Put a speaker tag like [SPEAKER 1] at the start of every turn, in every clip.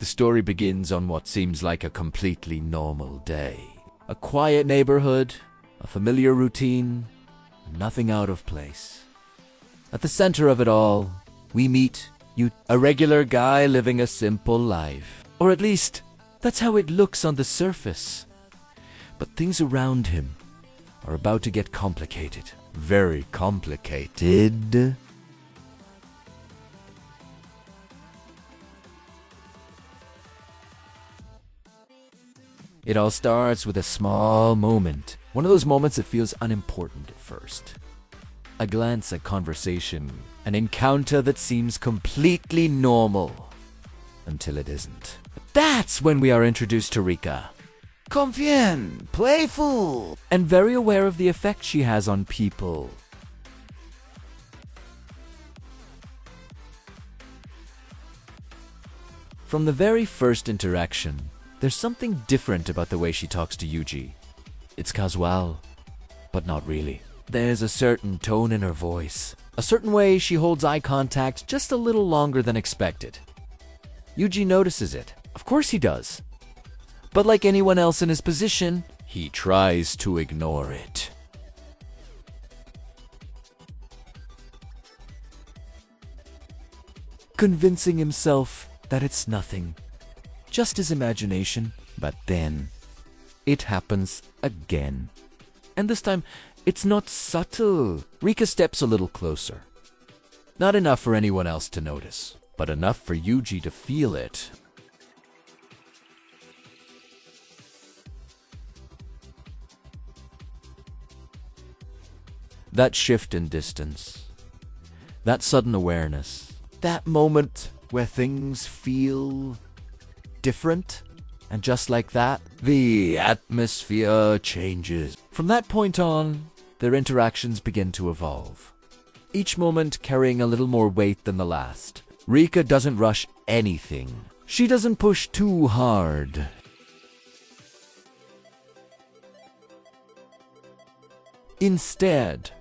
[SPEAKER 1] The story begins on what seems like a completely normal day. A quiet neighborhood, a familiar routine, nothing out of place. At the center of it all, we meet a regular guy living a simple life. Or at least, that's how it looks on the surface. But things around him are about to get complicated. Very complicated. It all starts with a small moment. One of those moments that feels unimportant at first. A glance at conversation. An encounter that seems completely normal. Until it isn't. That's when we are introduced to Rika. Confiant, playful, and very aware of the effect she has on people. From the very first interaction, there's something different about the way she talks to Yuji. It's casual, but not really. There's a certain tone in her voice, a certain way she holds eye contact just a little longer than expected. Yuji notices it. Of course he does. But like anyone else in his position, he tries to ignore it. Convincing himself that it's nothing, just his imagination. But then, it happens again. And this time, it's not subtle. Rika steps a little closer. Not enough for anyone else to notice, but enough for Yuji to feel it. That shift in distance, that sudden awareness, that moment where things feel different, and just like that, the atmosphere changes. From that point on, their interactions begin to evolve, each moment carrying a little more weight than the last. Rika doesn't rush anything. She doesn't push too hard. Instead,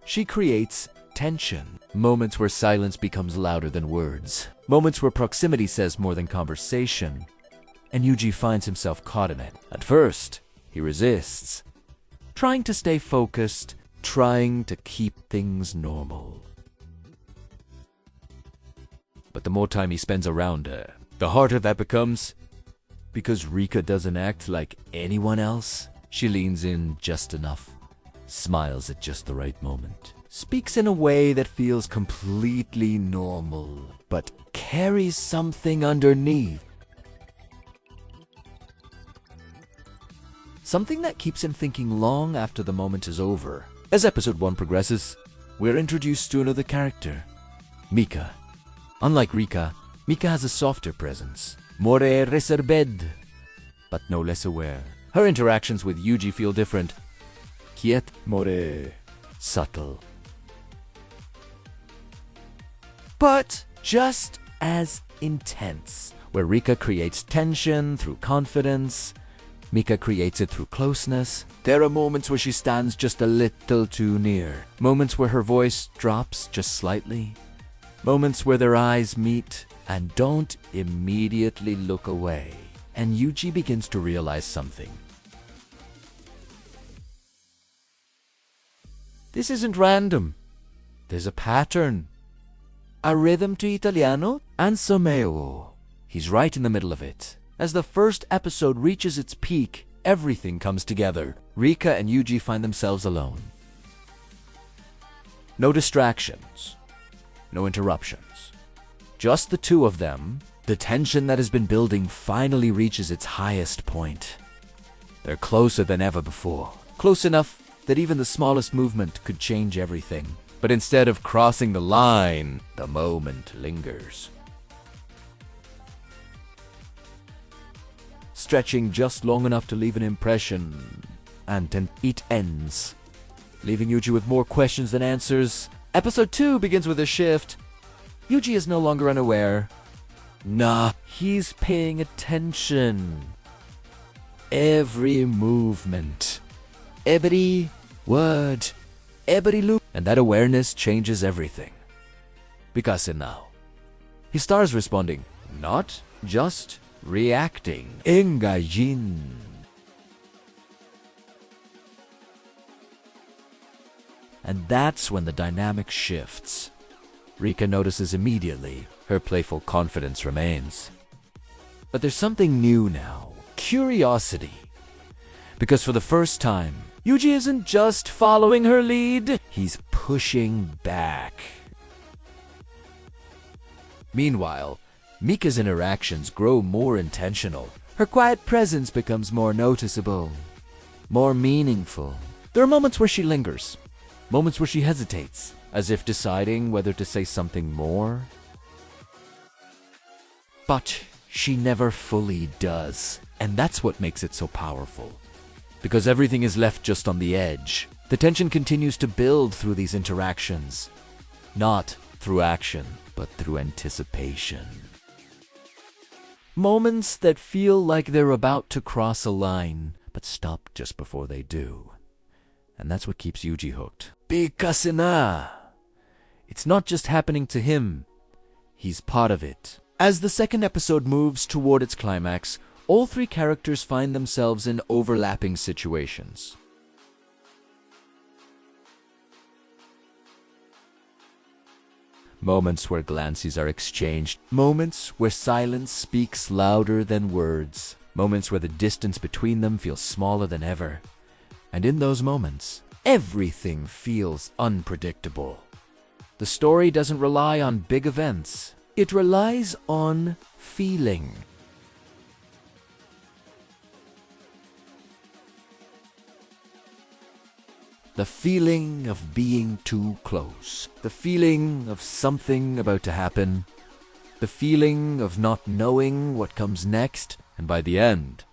[SPEAKER 1] she creates tension. Moments where silence becomes louder than words. Moments where proximity says more than conversation. And Yuji finds himself caught in it. At first, he resists, trying to stay focused, trying to keep things normal. But the more time he spends around her, the harder that becomes. Because Rika doesn't act like anyone else, she leans in just enough. Smiles at just the right moment. Speaks in a way that feels completely normal, but carries something underneath. Something that keeps him thinking long after the moment is over. As episode 1 progresses, we're introduced to another character, Mika. Unlike Rika, Mika has a softer presence, more reserved, but no less aware. Her interactions with Yuji feel different. Quiet, more subtle. But just as intense. Where Rika creates tension through confidence, Mika creates it through closeness. There are moments where she stands just a little too near. Moments where her voice drops just slightly. Moments where their eyes meet and don't immediately look away. And Yuji begins to realize something. This isn't random. There's a pattern. A rhythm to Italiano? Ansomeo. He's right in the middle of it. As the first episode reaches its peak, everything comes together. Rika and Yuji find themselves alone. No distractions. No interruptions. Just the two of them. The tension that has been building finally reaches its highest point. They're closer than ever before. Close enough that even the smallest movement could change everything. But instead of crossing the line, the moment lingers. Stretching just long enough to leave an impression, and then it ends, leaving Yuji with more questions than answers. Episode 2 begins with a shift. Yuji is no longer unaware. Nah, he's paying attention. Every movement, every word, every loop, and that awareness changes everything. Because now, he starts responding not just reacting. Engajin. And that's when the dynamic shifts. Rika notices immediately. Her playful confidence remains. But there's something new now. Curiosity. Because for the first time, Yuji isn't just following her lead, he's pushing back. Meanwhile, Mika's interactions grow more intentional. Her quiet presence becomes more noticeable, more meaningful. There are moments where she lingers, moments where she hesitates, as if deciding whether to say something more. But she never fully does, and that's what makes it so powerful. Because everything is left just on the edge. The tension continues to build through these interactions. Not through action, but through anticipation. Moments that feel like they're about to cross a line, but stop just before they do. And that's what keeps Yuji hooked. Bikasena! It's not just happening to him. He's part of it. As the second episode moves toward its climax, all three characters find themselves in overlapping situations. Moments where glances are exchanged. Moments where silence speaks louder than words. Moments where the distance between them feels smaller than ever. And in those moments, everything feels unpredictable. The story doesn't rely on big events. It relies on feeling. The feeling of being too close. The feeling of something about to happen. The feeling of not knowing what comes next. And by the end,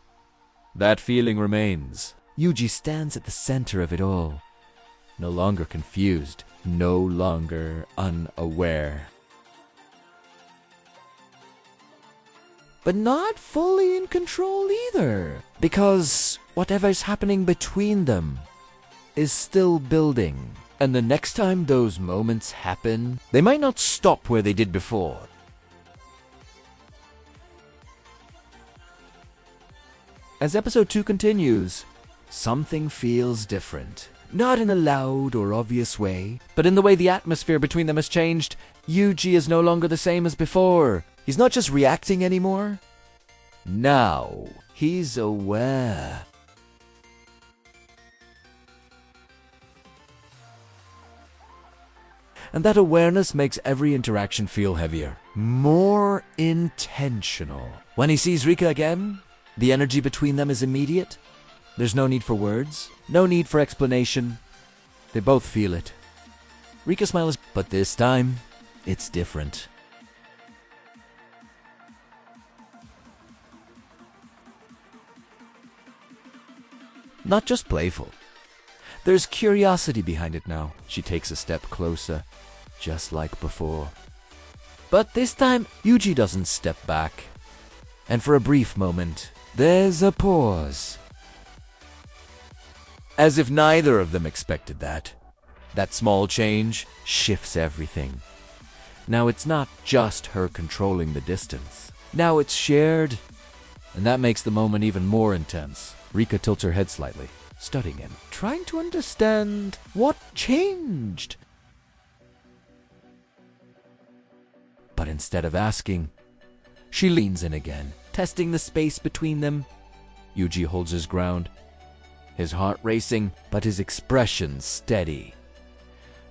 [SPEAKER 1] that feeling remains. Yuji stands at the center of it all. No longer confused. No longer unaware. But not fully in control either. Because whatever's happening between them is still building. And the next time those moments happen, they might not stop where they did before. As episode 2 continues, something feels different. Not in a loud or obvious way, but in the way the atmosphere between them has changed. Yuji is no longer the same as before. He's not just reacting anymore. Now, he's aware. And that awareness makes every interaction feel heavier, more intentional. When he sees Rika again, the energy between them is immediate. There's no need for words, no need for explanation. They both feel it. Rika smiles, but this time, it's different. Not just playful. There's curiosity behind it now. She takes a step closer, just like before. But this time, Yuji doesn't step back. And for a brief moment, there's a pause. As if neither of them expected that. That small change shifts everything. Now it's not just her controlling the distance. Now it's shared. And that makes the moment even more intense. Rika tilts her head slightly, studying him, trying to understand what changed. But instead of asking, she leans in again, testing the space between them. Yuji holds his ground, his heart racing, but his expression steady.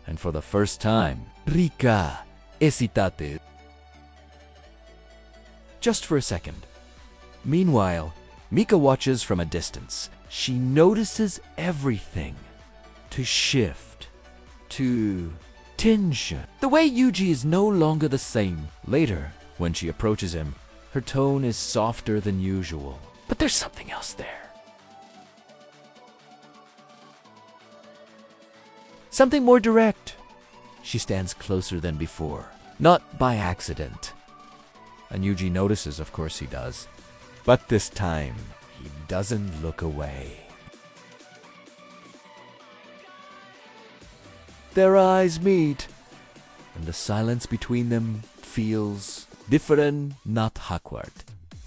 [SPEAKER 1] And for the first time, Rika hesitate. Just for a second. Meanwhile, Mika watches from a distance. She notices everything to shift, to tension. The way Yuji is no longer the same. Later, when she approaches him, her tone is softer than usual. But there's something else there. Something more direct. She stands closer than before, not by accident. And Yuji notices, of course he does. But this time, he doesn't look away. Their eyes meet, and the silence between them feels different, not awkward.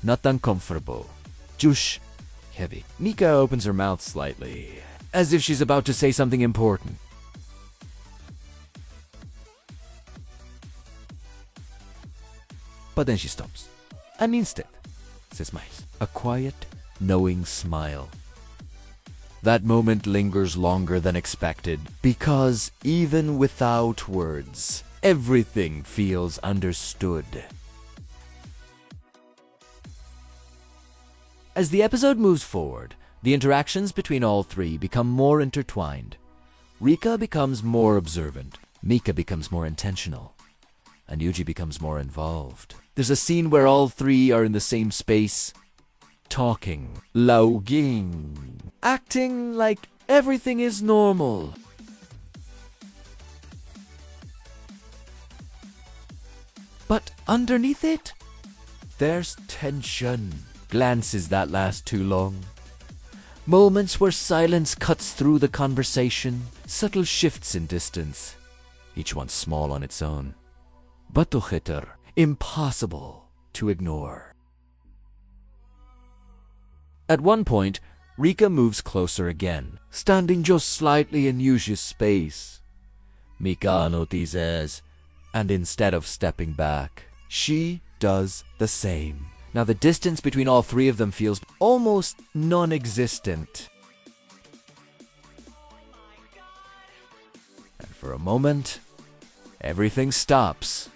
[SPEAKER 1] not uncomfortable, just heavy. Mika opens her mouth slightly, as if she's about to say something important. But then she stops. And instead, se smiles. A quiet, knowing smile. That moment lingers longer than expected, because even without words, everything feels understood. As the episode moves forward, the interactions between all three become more intertwined. Rika becomes more observant, Mika becomes more intentional, and Yuji becomes more involved. There's a scene where all three are in the same space, talking, lauging, acting like everything is normal. But underneath it, there's tension. Glances that last too long. Moments where silence cuts through the conversation. Subtle shifts in distance. Each one small on its own. But impossible to ignore. At one point, Rika moves closer again, standing just slightly in Yuji's space. Mika notices, and instead of stepping back, she does the same. Now the distance between all three of them feels almost non-existent. And for a moment, everything stops.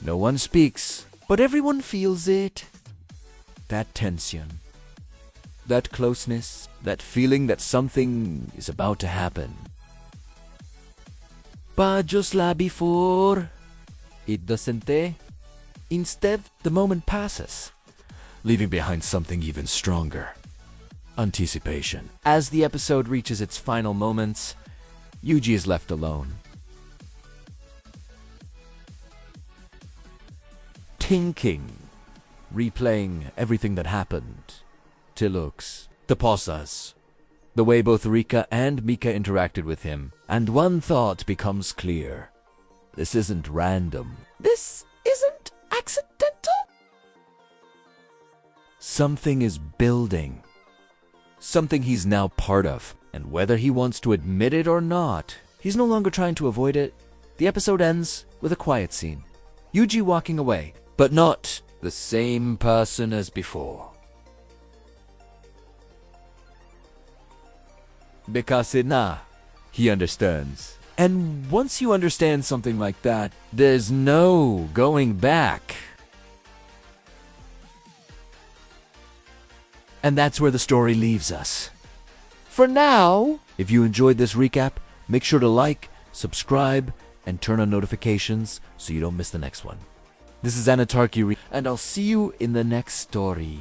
[SPEAKER 1] No one speaks, but everyone feels it. That tension, that closeness, that feeling that something is about to happen. But just like before, it doesn't. Instead, the moment passes, leaving behind something even stronger. Anticipation. As the episode reaches its final moments, Yuji is left alone. Thinking, replaying everything that happened. Tilux, the pausas, the way both Rika and Mika interacted with him, and one thought becomes clear. This isn't random. This isn't accidental. Something is building. Something he's now part of. And whether he wants to admit it or not, he's no longer trying to avoid it. The episode ends with a quiet scene. Yuji walking away, but not the same person as before. Because he understands. And once you understand something like that, there's no going back. And that's where the story leaves us. For now, if you enjoyed this recap, make sure to like, subscribe, and turn on notifications so you don't miss the next one. This is Anitarky Recaps, and I'll see you in the next story.